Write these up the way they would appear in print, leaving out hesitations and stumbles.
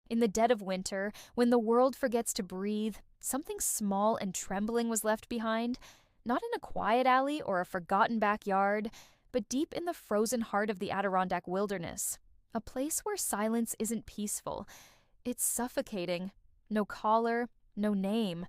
In the dead of winter, when the world forgets to breathe, something small and trembling was left behind, not in a quiet alley or a forgotten backyard, but deep in the frozen heart of the Adirondack wilderness. A place where silence isn't peaceful. It's suffocating. No collar, no name.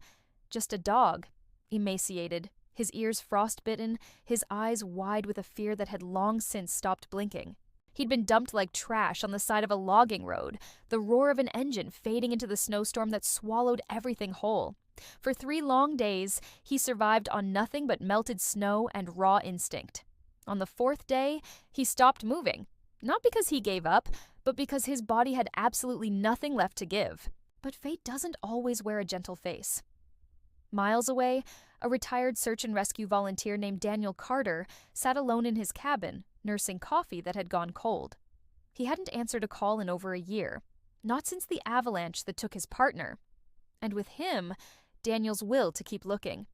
Just a dog, emaciated, his ears frostbitten, his eyes wide with a fear that had long since stopped blinking. He'd been dumped like trash on the side of a logging road, the roar of an engine fading into the snowstorm that swallowed everything whole. For 3 long days, he survived on nothing but melted snow and raw instinct. On the 4th day, he stopped moving. Not because he gave up, but because his body had absolutely nothing left to give. But fate doesn't always wear a gentle face. Miles away, a retired search and rescue volunteer named Daniel Carter sat alone in his cabin, nursing coffee that had gone cold. He hadn't answered a call in over a year, not since the avalanche that took his partner. And with him, Daniel's will to keep looking.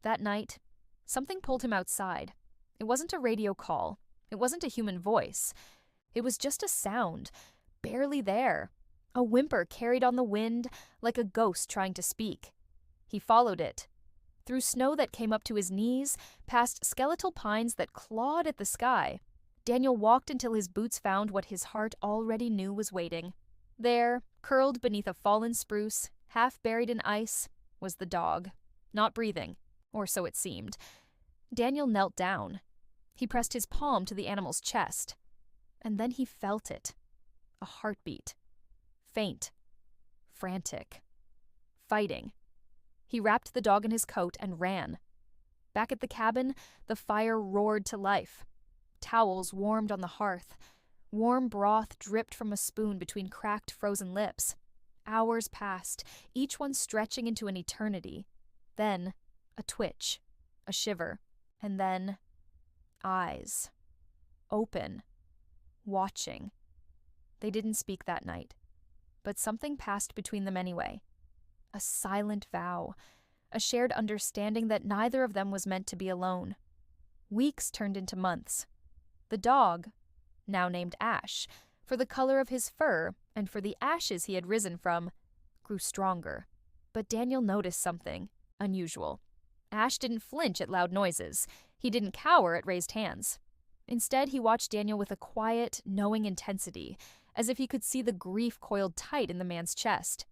That night, something pulled him outside. It wasn't a radio call. It wasn't a human voice. It was just a sound, barely there. A whimper carried on the wind like a ghost trying to speak. He followed it. Through snow that came up to his knees, past skeletal pines that clawed at the sky, Daniel walked until his boots found what his heart already knew was waiting. There, curled beneath a fallen spruce, half buried in ice, was the dog, not breathing, or so it seemed. Daniel knelt down. He pressed his palm to the animal's chest, and then he felt it. A heartbeat. Faint. Frantic. Fighting. He wrapped the dog in his coat and ran. Back at the cabin, the fire roared to life. Towels warmed on the hearth. Warm broth dripped from a spoon between cracked, frozen lips. Hours passed, each one stretching into an eternity. Then, a twitch, a shiver, and then, eyes. Open. Watching. They didn't speak that night, but something passed between them anyway. A silent vow, a shared understanding that neither of them was meant to be alone. Weeks turned into months. The dog, now named Ash, for the color of his fur and for the ashes he had risen from, grew stronger. But Daniel noticed something unusual. Ash didn't flinch at loud noises. He didn't cower at raised hands. Instead, he watched Daniel with a quiet, knowing intensity, as if he could see the grief coiled tight in the man's chest.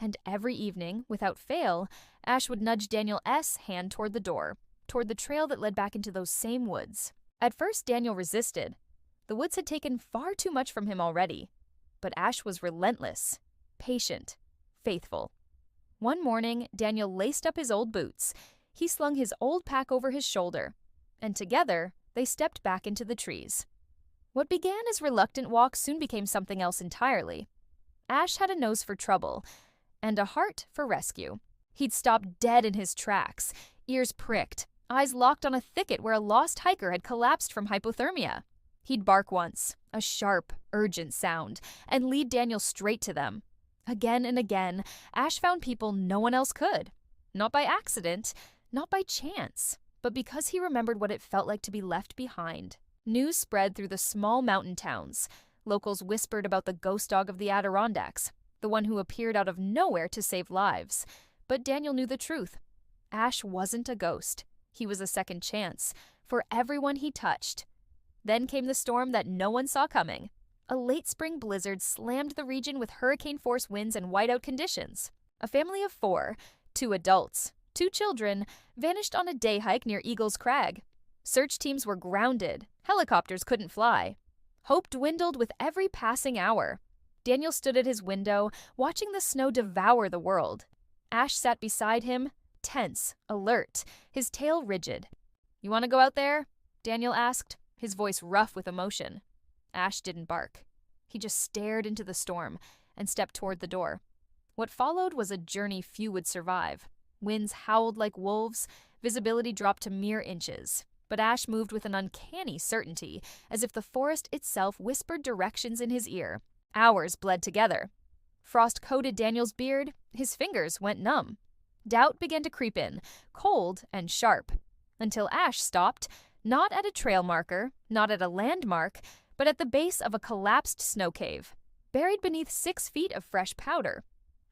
And every evening, without fail, Ash would nudge Daniel S. hand toward the door, toward the trail that led back into those same woods. At first, Daniel resisted. The woods had taken far too much from him already. But Ash was relentless, patient, faithful. One morning, Daniel laced up his old boots. He slung his old pack over his shoulder, and together, they stepped back into the trees. What began as reluctant walks soon became something else entirely. Ash had a nose for trouble, and a heart for rescue. He'd stop dead in his tracks, ears pricked, eyes locked on a thicket where a lost hiker had collapsed from hypothermia. He'd bark once, a sharp, urgent sound, and lead Daniel straight to them. Again and again, Ash found people no one else could. Not by accident, not by chance, but because he remembered what it felt like to be left behind. News spread through the small mountain towns. Locals whispered about the ghost dog of the Adirondacks, the one who appeared out of nowhere to save lives. But Daniel knew the truth. Ash wasn't a ghost. He was a second chance for everyone he touched. Then came the storm that no one saw coming. A late spring blizzard slammed the region with hurricane-force winds and whiteout conditions. A family of 4, 2 adults, 2 children, vanished on a day hike near Eagle's Crag. Search teams were grounded. Helicopters couldn't fly. Hope dwindled with every passing hour. Daniel stood at his window, watching the snow devour the world. Ash sat beside him, tense, alert, his tail rigid. "You want to go out there?" Daniel asked, his voice rough with emotion. Ash didn't bark. He just stared into the storm and stepped toward the door. What followed was a journey few would survive. Winds howled like wolves, visibility dropped to mere inches. But Ash moved with an uncanny certainty, as if the forest itself whispered directions in his ear. Hours bled together. Frost coated Daniel's beard, his fingers went numb. Doubt began to creep in, cold and sharp, until Ash stopped, not at a trail marker, not at a landmark, but at the base of a collapsed snow cave. buried beneath 6 feet of fresh powder.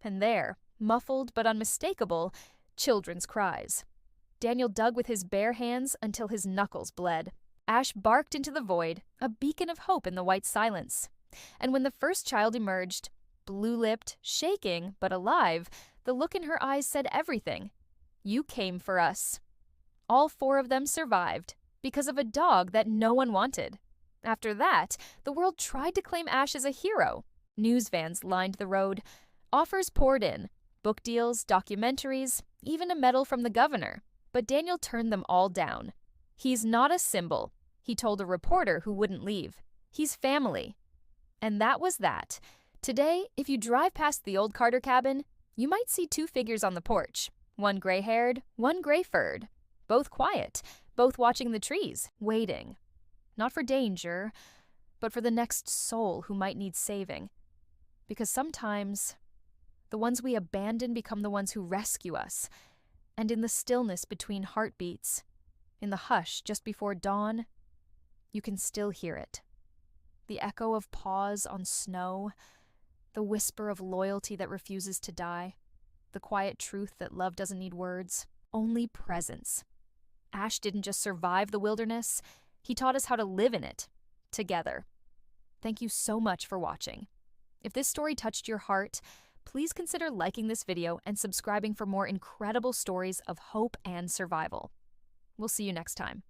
And there, muffled but unmistakable, children's cries. Daniel dug with his bare hands until his knuckles bled. Ash barked into the void, a beacon of hope in the white silence. And when the first child emerged, blue-lipped, shaking, but alive, the look in her eyes said everything. You came for us. All 4 of them survived, because of a dog that no one wanted. After that, the world tried to claim Ash as a hero. News vans lined the road. Offers poured in. Book deals, documentaries, even a medal from the governor. But Daniel turned them all down. He's not a symbol, he told a reporter who wouldn't leave. He's family. And that was that. Today, if you drive past the old Carter cabin, you might see 2 figures on the porch. One gray-haired, one gray-furred. Both quiet, both watching the trees, waiting. Not for danger, but for the next soul who might need saving. Because sometimes, the ones we abandon become the ones who rescue us. And in the stillness between heartbeats, in the hush just before dawn, you can still hear it. The echo of paws on snow, the whisper of loyalty that refuses to die, the quiet truth that love doesn't need words, only presence. Ash didn't just survive the wilderness, he taught us how to live in it, together. Thank you so much for watching. If this story touched your heart, please consider liking this video and subscribing for more incredible stories of hope and survival. We'll see you next time.